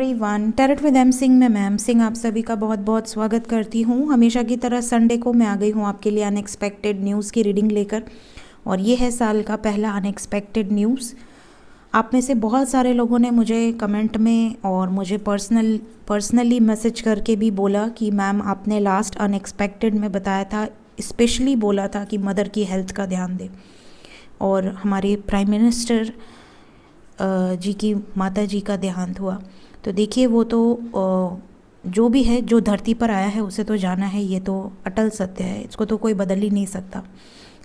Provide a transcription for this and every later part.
Everyone, tarot with M Singh में ma'am Singh आप सभी का बहुत बहुत स्वागत करती हूँ। हमेशा की तरह संडे को मैं आ गई हूँ आपके लिए अनएक्सपेक्टेड न्यूज़ की रीडिंग लेकर, और ये है साल का पहला अनएक्सपेक्टेड न्यूज़। आप में से बहुत सारे लोगों ने मुझे कमेंट में और मुझे पर्सनली मैसेज करके भी बोला कि मैम आपने लास्ट अनएक्सपेक्टेड में बताया था, स्पेशली बोला था कि मदर की हेल्थ का ध्यान दें। और हमारे प्राइम मिनिस्टर जी की माता जी का देहांत हुआ। तो देखिए वो तो जो भी है, जो धरती पर आया है उसे तो जाना है, ये तो अटल सत्य है, इसको तो कोई बदल ही नहीं सकता।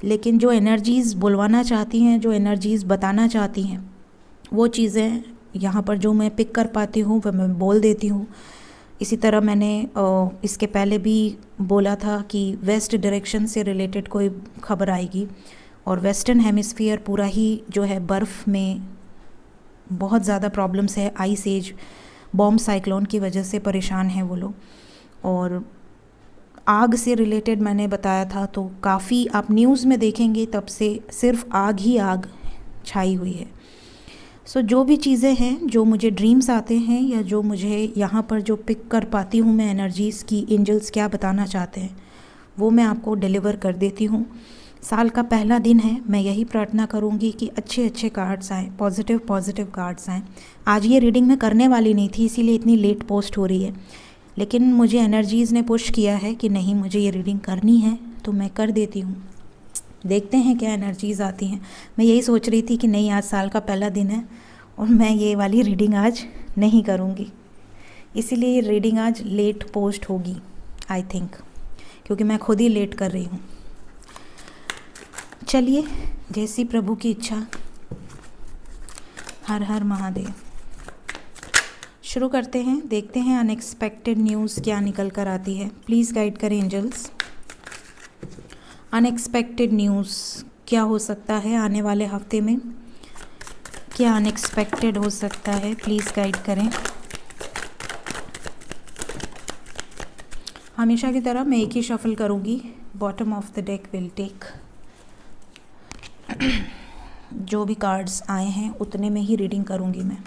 लेकिन जो एनर्जीज़ बुलवाना चाहती हैं, जो एनर्जीज़ बताना चाहती हैं, वो चीज़ें यहाँ पर जो मैं पिक कर पाती हूँ वह मैं बोल देती हूँ। इसी तरह मैंने इसके पहले भी बोला था कि वेस्ट डायरेक्शन से रिलेटेड कोई खबर आएगी, और वेस्टर्न हेमिस्फीयर पूरा ही जो है बर्फ़ में बहुत ज़्यादा प्रॉब्लम्स है। आइस एज, बॉम्ब साइक्लोन की वजह से परेशान हैं वो लोग। और आग से रिलेटेड मैंने बताया था, तो काफ़ी आप न्यूज़ में देखेंगे तब से सिर्फ आग ही आग छाई हुई है। सो जो भी चीज़ें हैं, जो मुझे ड्रीम्स आते हैं या जो मुझे यहाँ पर जो पिक कर पाती हूँ मैं एनर्जीज़ की, एंजल्स क्या बताना चाहते हैं वो मैं आपको डिलीवर कर देती हूँ। साल का पहला दिन है, मैं यही प्रार्थना करूंगी कि अच्छे अच्छे कार्ड्स आएँ, पॉजिटिव कार्ड्स आएँ। आज ये रीडिंग मैं करने वाली नहीं थी, इसीलिए इतनी लेट पोस्ट हो रही है, लेकिन मुझे एनर्जीज़ ने पुश किया है कि नहीं मुझे ये रीडिंग करनी है, तो मैं कर देती हूँ। देखते हैं क्या एनर्जीज़ आती हैं। मैं यही सोच रही थी कि नहीं, आज साल का पहला दिन है और मैं ये वाली रीडिंग आज नहीं करूँगी, इसीलिए ये रीडिंग आज लेट पोस्ट होगी आई थिंक, क्योंकि मैं खुद ही लेट कर रही हूँ। चलिए, जैसी प्रभु की इच्छा। हर हर महादेव। शुरू करते हैं, देखते हैं अनएक्सपेक्टेड न्यूज़ क्या निकल कर आती है। प्लीज़ गाइड करें एंजल्स। अनएक्सपेक्टेड न्यूज़ क्या हो सकता है आने वाले हफ्ते में, क्या अनएक्सपेक्टेड हो सकता है, प्लीज़ गाइड करें। हमेशा की तरह मैं एक ही शफल करूँगी, bottom of the deck will take. जो भी कार्ड्स आए हैं उतने में ही रीडिंग करूंगी मैं।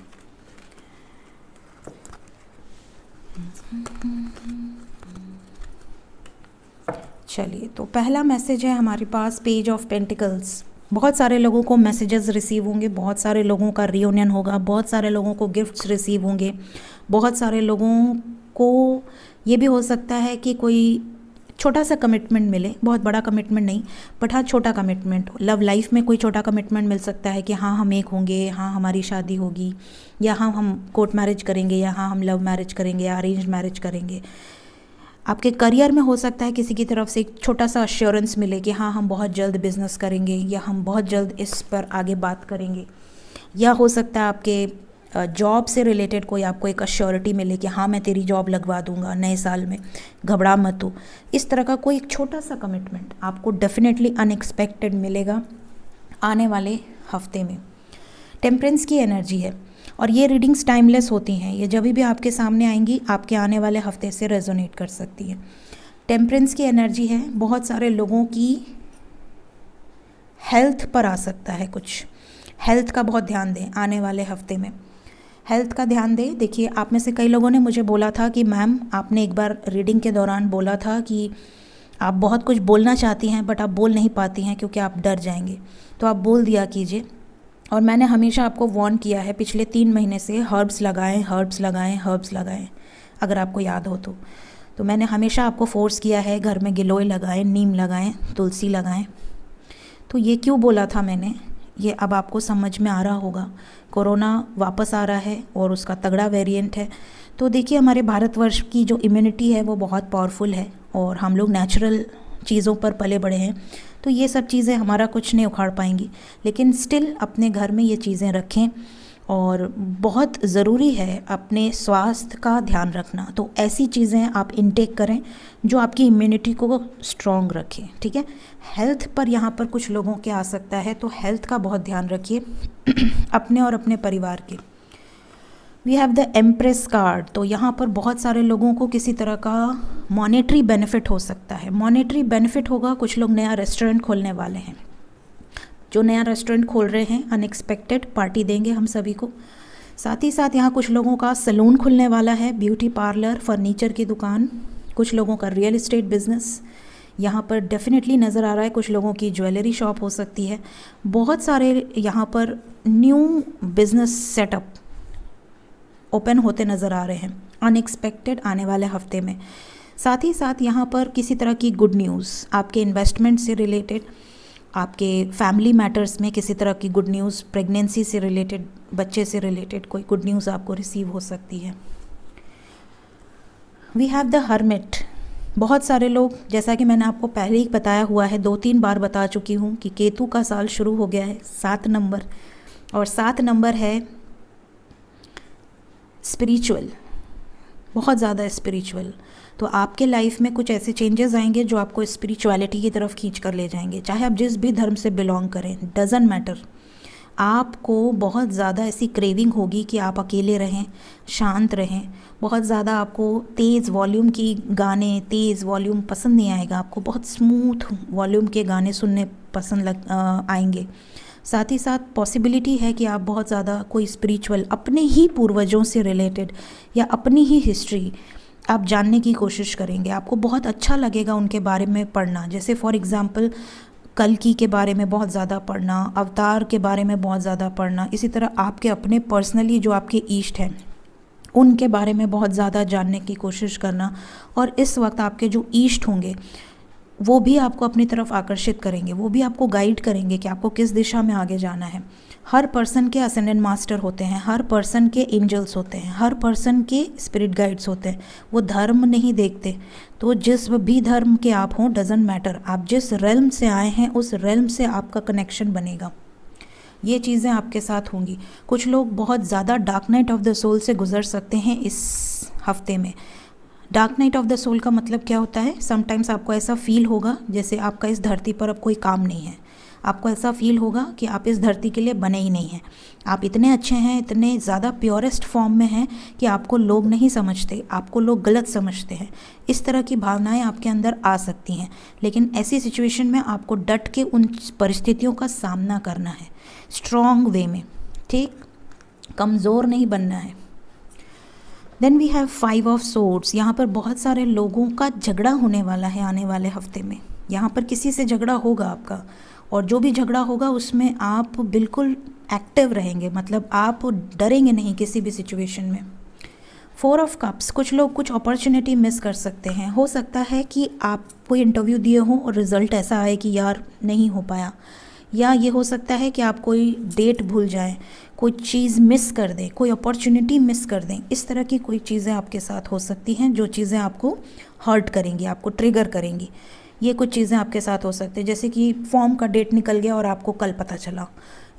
चलिए, तो पहला मैसेज है हमारे पास पेज ऑफ पेंटिकल्स। बहुत सारे लोगों को मैसेजेस रिसीव होंगे, बहुत सारे लोगों का रियूनियन होगा, बहुत सारे लोगों को गिफ्ट्स रिसीव होंगे, बहुत सारे लोगों को ये भी हो सकता है कि कोई छोटा सा कमिटमेंट मिले, बहुत बड़ा कमिटमेंट नहीं, बट हाँ छोटा कमिटमेंट। लव लाइफ में कोई छोटा कमिटमेंट मिल सकता है कि हाँ हम एक होंगे, हाँ हमारी शादी होगी, या हाँ हम कोर्ट मैरिज करेंगे, या हाँ हम लव मैरिज करेंगे या अरेंज मैरिज करेंगे। आपके करियर में हो सकता है किसी की तरफ से एक छोटा सा अश्योरेंस मिले कि हाँ हम बहुत जल्द बिजनेस करेंगे, या हम बहुत जल्द इस पर आगे बात करेंगे। या हो सकता है आपके जॉब से रिलेटेड कोई आपको एक अश्योरिटी मिले कि हाँ मैं तेरी जॉब लगवा दूंगा नए साल में, घबरा मत हो। इस तरह का कोई एक छोटा सा कमिटमेंट आपको डेफिनेटली अनएक्सपेक्टेड मिलेगा आने वाले हफ्ते में। टेम्परेंस की एनर्जी है, और ये रीडिंग्स टाइमलेस होती हैं, ये जब भी आपके सामने आएंगी आपके आने वाले हफ्ते से रेजोनेट कर सकती है। टेम्परेंस की एनर्जी है, बहुत सारे लोगों की हेल्थ पर आ सकता है कुछ। हेल्थ का बहुत ध्यान दें आने वाले हफ्ते में, हेल्थ का ध्यान दें। देखिए, आप में से कई लोगों ने मुझे बोला था कि मैम आपने एक बार रीडिंग के दौरान बोला था कि आप बहुत कुछ बोलना चाहती हैं बट आप बोल नहीं पाती हैं क्योंकि आप डर जाएंगे, तो आप बोल दिया कीजिए। और मैंने हमेशा आपको वार्न किया है पिछले 3 महीने से, हर्ब्स लगाएं, हर्ब्स लगाएं, हर्ब्स लगाएं, अगर आपको याद हो तो मैंने हमेशा आपको फोर्स किया है घर में गिलोय लगाएं, नीम लगाएं, तुलसी लगाएं। तो ये क्यों बोला था मैंने, ये अब आपको समझ में आ रहा होगा। कोरोना वापस आ रहा है और उसका तगड़ा वेरिएंट है। तो देखिए, हमारे भारतवर्ष की जो इम्यूनिटी है वो बहुत पावरफुल है, और हम लोग नेचुरल चीज़ों पर पले बड़े हैं, तो ये सब चीज़ें हमारा कुछ नहीं उखाड़ पाएंगी। लेकिन स्टिल अपने घर में ये चीज़ें रखें, और बहुत ज़रूरी है अपने स्वास्थ्य का ध्यान रखना। तो ऐसी चीज़ें आप इनटेक करें जो आपकी इम्यूनिटी को स्ट्रॉन्ग रखें, ठीक है। हेल्थ पर यहाँ पर कुछ लोगों के आ सकता है, तो हेल्थ का बहुत ध्यान रखिए अपने और अपने परिवार के। We have the empress card, तो यहाँ पर बहुत सारे लोगों को किसी तरह का मॉनेटरी बेनिफिट हो सकता है। मॉनेटरी बेनिफिट होगा, कुछ लोग नया रेस्टोरेंट खोलने वाले हैं, जो नया रेस्टोरेंट खोल रहे हैं अनएक्सपेक्टेड पार्टी देंगे हम सभी को। साथ ही साथ यहाँ कुछ लोगों का सलून खुलने वाला है, ब्यूटी पार्लर, फर्नीचर की दुकान, कुछ लोगों का रियल एस्टेट बिजनेस यहाँ पर डेफिनेटली नज़र आ रहा है। कुछ लोगों की ज्वेलरी शॉप हो सकती है। बहुत सारे यहाँ पर न्यू बिजनेस सेटअप ओपन होते नज़र आ रहे हैं अनएक्सपेक्टेड आने वाले हफ्ते में। साथ ही साथ यहाँ पर किसी तरह की गुड न्यूज़ आपके इन्वेस्टमेंट से रिलेटेड, आपके फैमिली मैटर्स में किसी तरह की गुड न्यूज़, प्रेगनेंसी से रिलेटेड, बच्चे से रिलेटेड कोई गुड न्यूज़ आपको रिसीव हो सकती है। We have the hermit. बहुत सारे लोग, जैसा कि मैंने आपको पहले ही बताया हुआ है, 2-3 बार बता चुकी हूँ कि केतु का साल शुरू हो गया है 7 नंबर, और 7 नंबर है स्पिरिचुअल, बहुत ज़्यादा स्पिरिचुअल। तो आपके लाइफ में कुछ ऐसे चेंजेस आएंगे जो आपको स्पिरिचुअलिटी की तरफ खींच कर ले जाएंगे। चाहे आप जिस भी धर्म से बिलोंग करें, डज़न्ट मैटर, आपको बहुत ज़्यादा ऐसी क्रेविंग होगी कि आप अकेले रहें, शांत रहें। बहुत ज़्यादा आपको तेज़ वॉल्यूम की गाने, तेज़ वॉल्यूम पसंद नहीं आएगा, आपको बहुत स्मूथ वॉल्यूम के गाने सुनने पसंद आएंगे। साथ ही साथ पॉसिबिलिटी है कि आप बहुत ज़्यादा कोई स्पिरिचुअल, अपने ही पूर्वजों से रिलेटेड या अपनी ही हिस्ट्री आप जानने की कोशिश करेंगे। आपको बहुत अच्छा लगेगा उनके बारे में पढ़ना। जैसे फॉर एग्ज़ाम्पल कल्कि के बारे में बहुत ज़्यादा पढ़ना, अवतार के बारे में बहुत ज़्यादा पढ़ना, इसी तरह आपके अपने पर्सनली जो आपके ईष्ट हैं उनके बारे में बहुत ज़्यादा जानने की कोशिश करना। और इस वक्त आपके जो ईष्ट होंगे वो भी आपको अपनी तरफ आकर्षित करेंगे, वो भी आपको गाइड करेंगे कि आपको किस दिशा में आगे जाना है। हर पर्सन के असेंडेंट मास्टर होते हैं, हर पर्सन के एंजल्स होते हैं, हर पर्सन के स्पिरिट गाइड्स होते हैं। वो धर्म नहीं देखते। तो जिस भी धर्म के आप हों, डजेंट मैटर, आप जिस रेल्म से आए हैं उस रेल्म से आपका कनेक्शन बनेगा। ये चीज़ें आपके साथ होंगी। कुछ लोग बहुत ज़्यादा dark night of the soul से गुजर सकते हैं इस हफ्ते में। Dark night of the soul का मतलब क्या होता है? समटाइम्स आपको ऐसा फील होगा जैसे आपका इस धरती पर अब कोई काम नहीं है। आपको ऐसा फील होगा कि आप इस धरती के लिए बने ही नहीं हैं। आप इतने अच्छे हैं, इतने ज़्यादा प्योरेस्ट फॉर्म में हैं कि आपको लोग नहीं समझते, आपको लोग गलत समझते हैं। इस तरह की भावनाएं आपके अंदर आ सकती हैं। लेकिन ऐसी सिचुएशन में आपको डट के उन परिस्थितियों का सामना करना है, स्ट्रॉन्ग वे में, ठीक, कमज़ोर नहीं बनना है। Then we have 5 of swords. यहाँ पर बहुत सारे लोगों का झगड़ा होने वाला है आने वाले हफ्ते में। यहाँ पर किसी से झगड़ा होगा आपका, और जो भी झगड़ा होगा उसमें आप बिल्कुल एक्टिव रहेंगे, मतलब आप डरेंगे नहीं किसी भी सिचुएशन में। 4 ऑफ कप्स, कुछ लोग कुछ अपॉर्चुनिटी मिस कर सकते हैं। हो सकता है कि आप कोई इंटरव्यू दिए हो और रिज़ल्ट ऐसा आए कि यार नहीं हो पाया, या ये हो सकता है कि आप कोई डेट भूल जाएं, कोई चीज़ मिस कर दें, कोई अपॉर्चुनिटी मिस कर दें। इस तरह की कोई चीज़ें आपके साथ हो सकती हैं जो चीज़ें आपको हर्ट करेंगी, आपको ट्रिगर करेंगी। ये कुछ चीज़ें आपके साथ हो सकती है, जैसे कि फॉर्म का डेट निकल गया और आपको कल पता चला,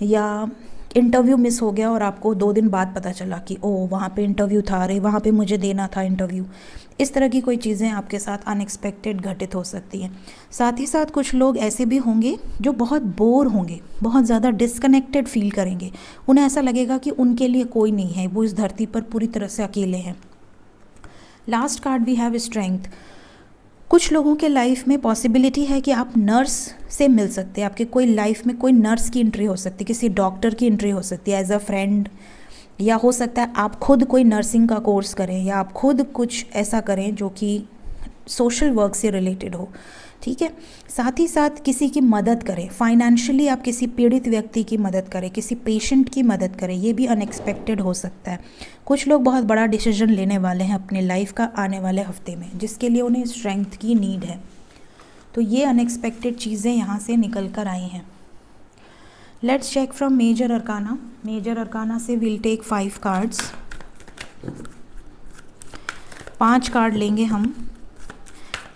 या इंटरव्यू मिस हो गया और आपको 2 दिन बाद पता चला कि ओ वहाँ पे इंटरव्यू था, अरे वहाँ पे मुझे देना था इंटरव्यू। इस तरह की कोई चीज़ें आपके साथ अनएक्सपेक्टेड घटित हो सकती हैं। साथ ही साथ कुछ लोग ऐसे भी होंगे जो बहुत बोर होंगे, बहुत ज़्यादा डिस्कनेक्टेड फील करेंगे। उन्हें ऐसा लगेगा कि उनके लिए कोई नहीं है, वो इस धरती पर पूरी तरह से अकेले हैं। Last card we have strength. कुछ लोगों के लाइफ में पॉसिबिलिटी है कि आप नर्स से मिल सकते हैं। आपके कोई लाइफ में कोई नर्स की एंट्री हो सकती है, किसी डॉक्टर की एंट्री हो सकती है एज अ फ्रेंड, या हो सकता है आप खुद कोई नर्सिंग का कोर्स करें, या आप खुद कुछ ऐसा करें जो कि सोशल वर्क से रिलेटेड हो, ठीक है। साथ ही साथ किसी की मदद करें, फाइनेंशियली आप किसी पीड़ित व्यक्ति की मदद करें, किसी पेशेंट की मदद करें, ये भी अनएक्सपेक्टेड हो सकता है। कुछ लोग बहुत बड़ा डिसीजन लेने वाले हैं अपने लाइफ का आने वाले हफ्ते में, जिसके लिए उन्हें स्ट्रेंथ की नीड है। तो ये अनएक्सपेक्टेड चीज़ें यहाँ से निकल कर आई हैं। Let's check from major arcana. Major arcana से विल टेक 5 कार्ड्स। 5 कार्ड लेंगे हम।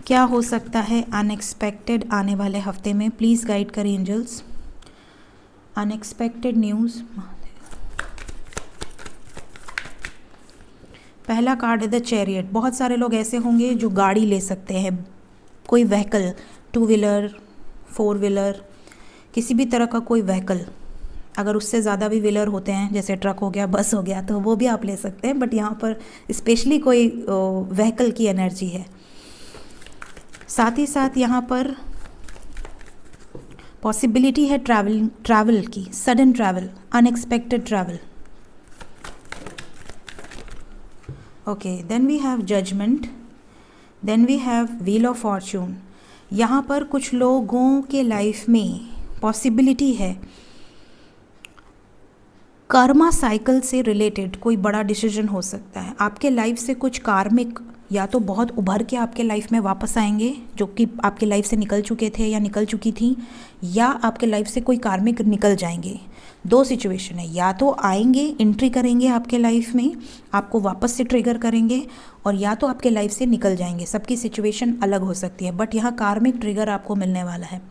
क्या हो सकता है अनएक्सपेक्टेड आने वाले हफ्ते में? प्लीज़ गाइड करें एंजल्स। Unexpected news. पहला कार्ड है द चैरियट। बहुत सारे लोग ऐसे होंगे जो गाड़ी ले सकते हैं, कोई व्हीकल, 2 व्हीलर, 4 व्हीलर, किसी भी तरह का कोई व्हीकल। अगर उससे ज़्यादा भी व्हीलर होते हैं, जैसे ट्रक हो गया, बस हो गया, तो वो भी आप ले सकते हैं, बट यहाँ पर स्पेशली कोई व्हीकल की एनर्जी है। साथ ही साथ यहाँ पर पॉसिबिलिटी है ट्रैवल की, sudden travel, unexpected travel. Okay, then we have judgment, then we have wheel of fortune. यहाँ पर कुछ लोगों के लाइफ में पॉसिबिलिटी है कर्मा साइकिल से रिलेटेड कोई बड़ा डिसीजन हो सकता है। आपके लाइफ से कुछ कार्मिक या तो बहुत उभर के आपके लाइफ में वापस आएंगे जो कि आपके लाइफ से निकल चुके थे या निकल चुकी थी, या आपके लाइफ से कोई कार्मिक निकल जाएंगे। दो सिचुएशन है, या तो आएंगे, एंट्री करेंगे आपके लाइफ में, आपको वापस से ट्रिगर करेंगे, और या तो आपके लाइफ से निकल जाएंगे। सबकी सिचुएशन अलग हो सकती है, बट यहाँ कार्मिक ट्रिगर आपको मिलने वाला है।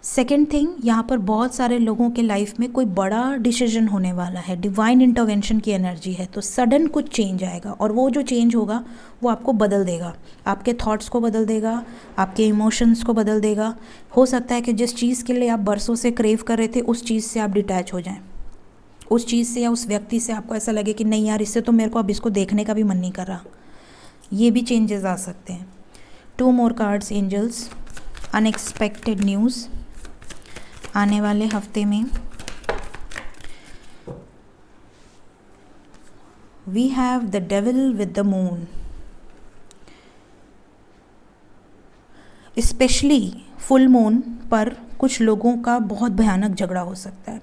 सेकेंड थिंग, यहाँ पर बहुत सारे लोगों के लाइफ में कोई बड़ा डिसीजन होने वाला है, डिवाइन इंटरवेंशन की एनर्जी है, तो सडन कुछ चेंज आएगा, और वो जो चेंज होगा वो आपको बदल देगा, आपके थॉट्स को बदल देगा, आपके इमोशंस को बदल देगा। हो सकता है कि जिस चीज़ के लिए आप बरसों से क्रेव कर रहे थे उस चीज़ से आप डिटैच हो जाएं, उस चीज़ से या उस व्यक्ति से आपको ऐसा लगे कि नहीं यार, इससे तो मेरे को अब इसको देखने का भी मन नहीं कर रहा। ये भी चेंजेस आ सकते हैं। 2 more cards angels, unexpected news आने वाले हफ्ते में। We have the devil with the moon. Specially full moon पर कुछ लोगों का बहुत भयानक झगड़ा हो सकता है।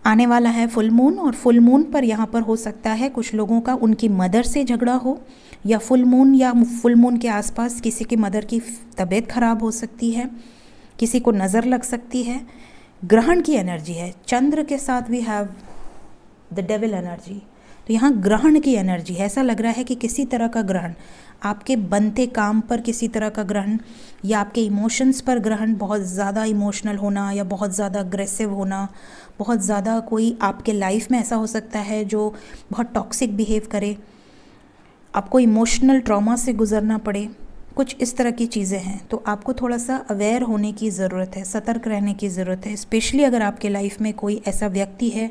आने वाला है फुल मून, और फुल मून पर यहाँ पर हो सकता है कुछ लोगों का उनकी मदर से झगड़ा हो, या फुल मून के आसपास किसी की मदर की तबीयत खराब हो सकती है, किसी को नज़र लग सकती है। ग्रहण की एनर्जी है, चंद्र के साथ we have the devil energy, तो यहाँ ग्रहण की एनर्जी है। ऐसा लग रहा है कि किसी तरह का ग्रहण, आपके बनते काम पर किसी तरह का ग्रहण, या आपके इमोशंस पर ग्रहण, बहुत ज़्यादा इमोशनल होना या बहुत ज़्यादा अग्रेसिव होना, बहुत ज़्यादा कोई आपके लाइफ में ऐसा हो सकता है जो बहुत टॉक्सिक बिहेव करे, आपको इमोशनल ट्रॉमा से गुजरना पड़े, कुछ इस तरह की चीज़ें हैं। तो आपको थोड़ा सा अवेयर होने की ज़रूरत है, सतर्क रहने की ज़रूरत है। स्पेशली अगर आपके लाइफ में कोई ऐसा व्यक्ति है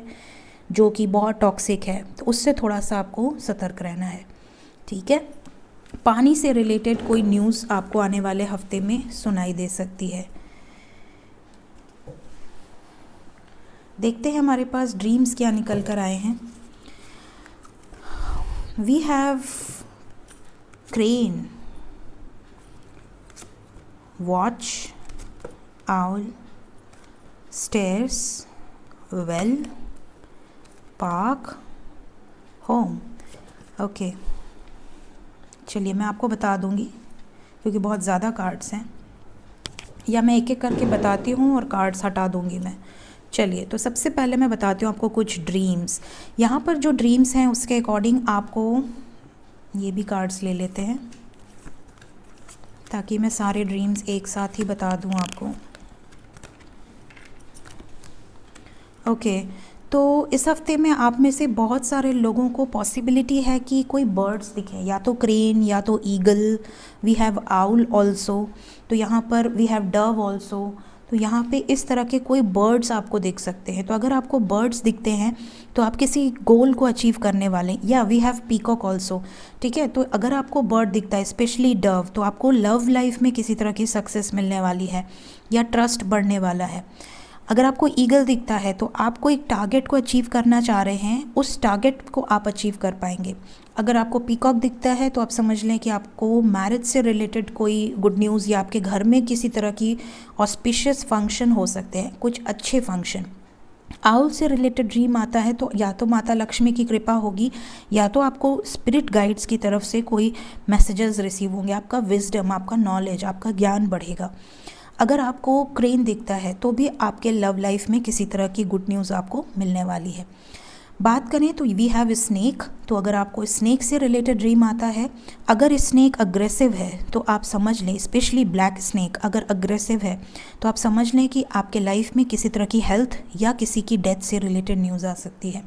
जो कि बहुत टॉक्सिक है, तो उससे थोड़ा सा आपको सतर्क रहना है, ठीक है। पानी से रिलेटेड कोई न्यूज़ आपको आने वाले हफ्ते में सुनाई दे सकती है। देखते हैं हमारे पास ड्रीम्स क्या निकल कर आए हैं। We have crane, watch, owl, stairs, well, park, home. Okay, चलिए मैं आपको बता दूंगी क्योंकि बहुत ज़्यादा कार्ड्स हैं, या मैं एक एक करके बताती हूँ और कार्ड्स हटा दूंगी मैं। चलिए, तो सबसे पहले मैं बताती हूँ आपको कुछ ड्रीम्स। यहाँ पर जो ड्रीम्स हैं उसके अकॉर्डिंग आपको, ये भी कार्ड्स ले लेते हैं ताकि मैं सारे ड्रीम्स एक साथ ही बता दूँ आपको। ओके, तो इस हफ्ते में आप में से बहुत सारे लोगों को पॉसिबिलिटी है कि कोई बर्ड्स दिखे, या तो क्रेन या तो eagle. We have owl also, तो यहाँ पर वी हैव डव ऑल्सो, तो यहाँ पे इस तरह के कोई बर्ड्स आपको दिख सकते हैं। तो अगर आपको बर्ड्स दिखते हैं तो आप किसी गोल को अचीव करने वाले, या वी हैव पीकॉक ऑल्सो, ठीक है। तो अगर आपको बर्ड दिखता है, स्पेशली डव, तो आपको लव लाइफ में किसी तरह की सक्सेस मिलने वाली है या ट्रस्ट बढ़ने वाला है। अगर आपको ईगल दिखता है तो आपको एक टारगेट को अचीव करना चाह रहे हैं, उस टारगेट को आप अचीव कर पाएंगे। अगर आपको पीकॉक दिखता है तो आप समझ लें कि आपको मैरिज से रिलेटेड कोई गुड न्यूज़, या आपके घर में किसी तरह की ऑस्पिशियस फंक्शन हो सकते हैं, कुछ अच्छे फंक्शन। आउल से रिलेटेड ड्रीम आता है तो या तो माता लक्ष्मी की कृपा होगी, या तो आपको स्पिरिट गाइड्स की तरफ से कोई मैसेजेस रिसीव होंगे, आपका विजडम, आपका नॉलेज, आपका ज्ञान बढ़ेगा। अगर आपको क्रेन दिखता है तो भी आपके लव लाइफ में किसी तरह की गुड न्यूज़ आपको मिलने वाली है। बात करें तो वी हैव स्नेक, तो अगर आपको स्नेक से रिलेटेड ड्रीम आता है, अगर स्नेक अग्रेसिव है तो आप समझ लें, स्पेशली ब्लैक स्नेक अगर अग्रेसिव है तो आप समझ लें कि आपके लाइफ में किसी तरह की हेल्थ या किसी की डेथ से रिलेटेड न्यूज़ आ सकती है।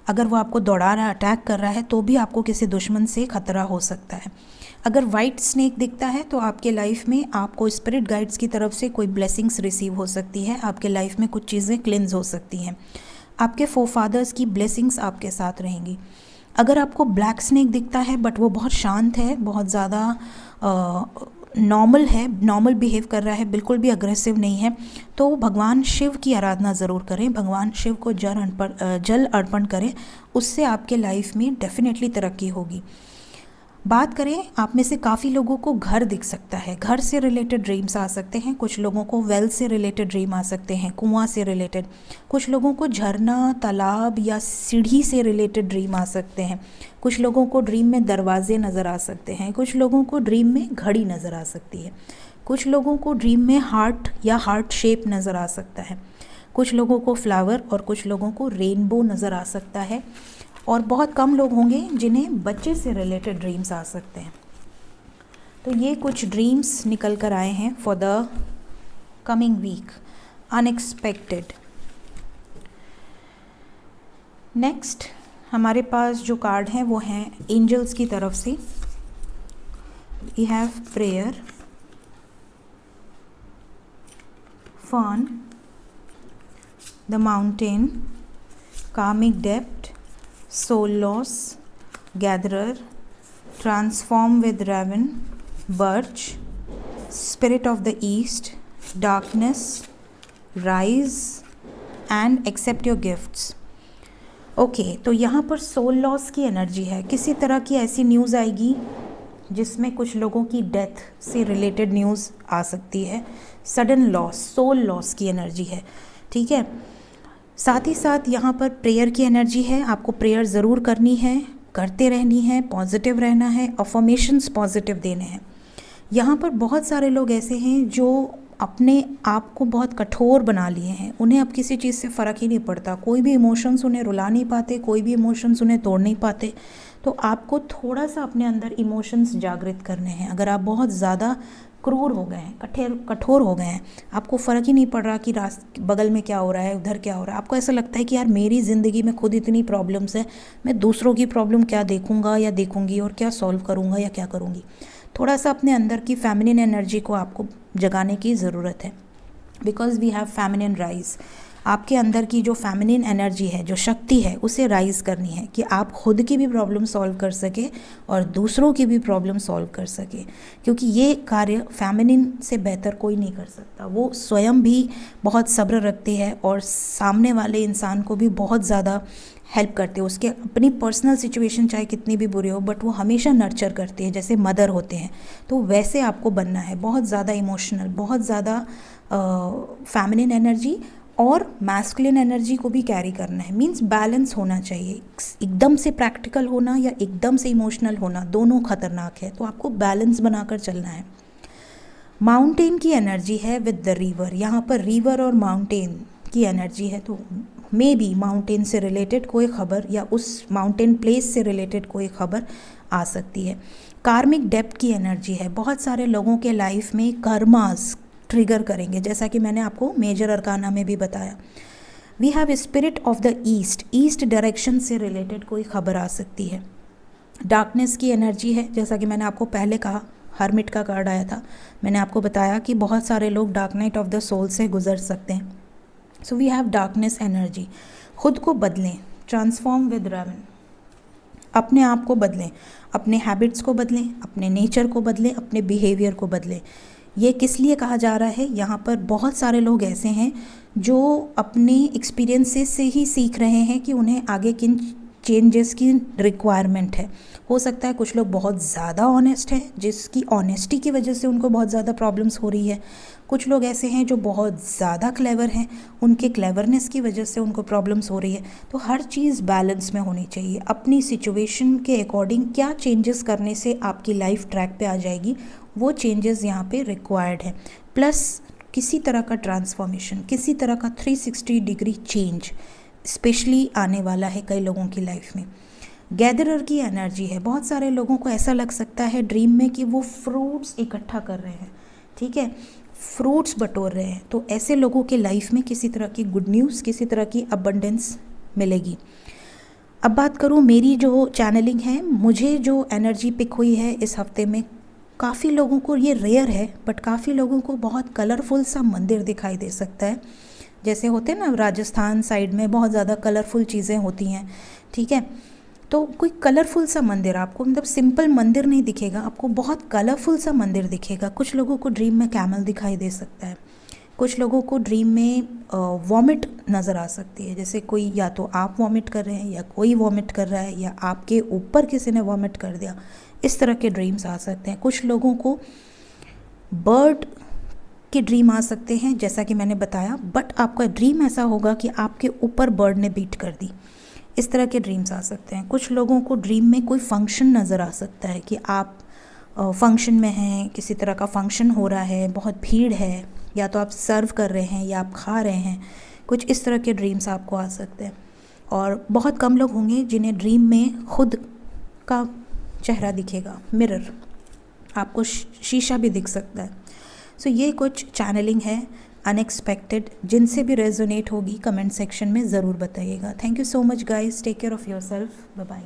अगर वो आपको दौड़ा रहा, अटैक कर रहा है, तो भी आपको किसी दुश्मन से खतरा हो सकता है। अगर वाइट स्नेक दिखता है तो आपके लाइफ में आपको स्पिरिट गाइड्स की तरफ से कोई ब्लेसिंग्स रिसीव हो सकती है, आपके लाइफ में कुछ चीज़ें क्लिन्स हो सकती हैं, आपके फोरफादर्स की ब्लेसिंग्स आपके साथ रहेंगी। अगर आपको ब्लैक स्नेक दिखता है बट वो बहुत शांत है, बहुत ज़्यादा नॉर्मल है, नॉर्मल बिहेव कर रहा है, बिल्कुल भी अग्रेसिव नहीं है, तो भगवान शिव की आराधना ज़रूर करें, भगवान शिव को जल अर्पण करें, उससे आपके लाइफ में डेफिनेटली तरक्की होगी। बात करें, आप में से काफ़ी लोगों को घर दिख सकता है, घर से रिलेटेड ड्रीम्स आ सकते हैं। कुछ लोगों को वेल से रिलेटेड ड्रीम आ सकते हैं, कुआं से रिलेटेड। कुछ लोगों को झरना, तालाब या सीढ़ी से रिलेटेड ड्रीम आ सकते हैं। कुछ लोगों को ड्रीम में दरवाजे नज़र आ सकते हैं। कुछ लोगों को ड्रीम में घड़ी नज़र आ सकती है। कुछ लोगों को ड्रीम में हार्ट या हार्ट शेप नज़र आ सकता है। कुछ लोगों को फ्लावर और कुछ लोगों को रेनबो नज़र आ सकता है। और बहुत कम लोग होंगे जिन्हें बच्चे से रिलेटेड ड्रीम्स आ सकते हैं। तो ये कुछ ड्रीम्स निकल कर आए हैं for the coming week, unexpected. Next हमारे पास जो कार्ड हैं वो हैं एंजल्स की तरफ से। We have prayer, fun, the mountain, karmic depth, soul loss, gatherer, transform with raven, birch, spirit of the east, darkness, rise and accept your gifts। Okay, तो यहाँ पर सोल लॉस की एनर्जी है। किसी तरह की ऐसी न्यूज़ आएगी जिसमें कुछ लोगों की डेथ से रिलेटेड न्यूज़ आ सकती है। सडन लॉस, सोल लॉस की एनर्जी है, ठीक है। साथ ही साथ यहाँ पर प्रेयर की एनर्जी है। आपको प्रेयर ज़रूर करनी है, करते रहनी है, पॉजिटिव रहना है, अफर्मेशंस पॉजिटिव देने हैं। यहाँ पर बहुत सारे लोग ऐसे हैं जो अपने आप को बहुत कठोर बना लिए हैं। उन्हें अब किसी चीज़ से फ़र्क ही नहीं पड़ता, कोई भी इमोशंस उन्हें रुला नहीं पाते, कोई भी इमोशंस उन्हें तोड़ नहीं पाते। तो आपको थोड़ा सा अपने अंदर इमोशंस जागृत करने हैं। अगर आप बहुत ज़्यादा क्रूर हो गए हैं, कठोर हो गए हैं, आपको फ़र्क ही नहीं पड़ रहा कि बगल में क्या हो रहा है, उधर क्या हो रहा है, आपको ऐसा लगता है कि यार मेरी ज़िंदगी में खुद इतनी प्रॉब्लम्स है, मैं दूसरों की प्रॉब्लम क्या देखूंगा या देखूंगी और क्या सॉल्व करूंगा या क्या करूंगी। थोड़ा सा अपने अंदर की फेमिनिन एनर्जी को आपको जगाने की ज़रूरत है, because we have feminine rise. आपके अंदर की जो फेमिनिन एनर्जी है, जो शक्ति है, उसे राइज करनी है कि आप खुद की भी प्रॉब्लम सॉल्व कर सके और दूसरों की भी प्रॉब्लम सॉल्व कर सके। क्योंकि ये कार्य फेमिनिन से बेहतर कोई नहीं कर सकता। वो स्वयं भी बहुत सब्र रखती है और सामने वाले इंसान को भी बहुत ज़्यादा हेल्प करते हैं। उसके अपनी पर्सनल सिचुएशन चाहे कितनी भी बुरी हो, बट वो हमेशा नर्चर करती है, जैसे मदर होते हैं। तो वैसे आपको बनना है, बहुत ज़्यादा इमोशनल, बहुत ज़्यादा फेमिनिन एनर्जी और मैस्कुलिन एनर्जी को भी कैरी करना है। मींस बैलेंस होना चाहिए। एकदम से प्रैक्टिकल होना या एकदम से इमोशनल होना, दोनों खतरनाक है। तो आपको बैलेंस बनाकर चलना है। माउंटेन की एनर्जी है विद द रिवर। यहाँ पर रिवर और माउंटेन की एनर्जी है। तो मे बी माउंटेन से रिलेटेड कोई खबर या उस माउंटेन प्लेस से रिलेटेड कोई खबर आ सकती है। कार्मिक डेप्थ की एनर्जी है। बहुत सारे लोगों के लाइफ में कर्मास ट्रिगर करेंगे, जैसा कि मैंने आपको मेजर अरकाना में भी बताया। We have spirit of the east, east direction से रिलेटेड कोई खबर आ सकती है। डार्कनेस की एनर्जी है, जैसा कि मैंने आपको पहले कहा, हर्मिट का कार्ड आया था। मैंने आपको बताया कि बहुत सारे लोग dark night of the soul से गुजर सकते हैं। So we have darkness energy. खुद को बदलें, ट्रांसफॉर्म विद रेवन। अपने आप को बदलें, अपने हैबिट्स को बदलें, अपने नेचर को बदलें, अपने बिहेवियर को बदलें। ये किस लिए कहा जा रहा है? यहाँ पर बहुत सारे लोग ऐसे हैं जो अपने एक्सपीरियंसेस से ही सीख रहे हैं कि उन्हें आगे किन चेंजेस की रिक्वायरमेंट है। हो सकता है कुछ लोग बहुत ज़्यादा ऑनेस्ट हैं, जिसकी ऑनेस्टी की वजह से उनको बहुत ज़्यादा प्रॉब्लम्स हो रही है। कुछ लोग ऐसे हैं जो बहुत ज़्यादा क्लेवर हैं, उनके क्लेवरनेस की वजह से उनको प्रॉब्लम्स हो रही है। तो हर चीज़ बैलेंस में होनी चाहिए। अपनी सिचुएशन के अकॉर्डिंग क्या चेंजेस करने से आपकी लाइफ ट्रैक पे आ जाएगी, वो चेंजेस यहाँ पे रिक्वायर्ड है। प्लस किसी तरह का ट्रांसफॉर्मेशन, किसी तरह का 360 डिग्री चेंज स्पेशली आने वाला है कई लोगों की लाइफ में। गैदरर की एनर्जी है। बहुत सारे लोगों को ऐसा लग सकता है ड्रीम में कि वो फ्रूट्स इकट्ठा कर रहे हैं, ठीक है, फ्रूट्स बटोर रहे हैं। तो ऐसे लोगों के लाइफ में किसी तरह की गुड न्यूज़, किसी तरह की अबंडेंस मिलेगी। अब बात करूँ मेरी जो चैनलिंग है, मुझे जो एनर्जी पिक हुई है इस हफ्ते में, काफ़ी लोगों को ये रेयर है, बट काफ़ी लोगों को बहुत कलरफुल सा मंदिर दिखाई दे सकता है। जैसे होते हैं ना राजस्थान साइड में बहुत ज़्यादा कलरफुल चीज़ें होती हैं, ठीक है। तो कोई कलरफुल सा मंदिर आपको, मतलब सिंपल मंदिर नहीं दिखेगा आपको, बहुत कलरफुल सा मंदिर दिखेगा। कुछ लोगों को ड्रीम में कैमल दिखाई दे सकता है, कुछ लोगों को ड्रीम में वॉमिट नज़र आ सकती है। जैसे कोई, या तो आप वॉमिट कर रहे हैं या कोई वॉमिट कर रहा है या आपके ऊपर किसी ने वॉमिट कर दिया। इस तरह के ड्रीम्स आ सकते हैं। कुछ लोगों को बर्ड के ड्रीम आ सकते हैं जैसा कि मैंने बताया, बट आपका ड्रीम ऐसा होगा कि आपके ऊपर बर्ड ने बीट कर दी। इस तरह के ड्रीम्स आ सकते हैं। कुछ लोगों को ड्रीम में कोई फंक्शन नज़र आ सकता है कि आप फंक्शन में हैं, किसी तरह का फंक्शन हो रहा है, बहुत भीड़ है, या तो आप सर्व कर रहे हैं या आप खा रहे हैं। कुछ इस तरह के ड्रीम्स आपको आ सकते हैं। और बहुत कम लोग होंगे जिन्हें ड्रीम में खुद का चेहरा दिखेगा, मिरर, आपको शीशा भी दिख सकता है। सो ये कुछ चैनलिंग है अनएक्सपेक्टेड, जिनसे भी रेजोनेट होगी कमेंट सेक्शन में ज़रूर बताइएगा। Thank you so much guys, take care of yourself, bye bye.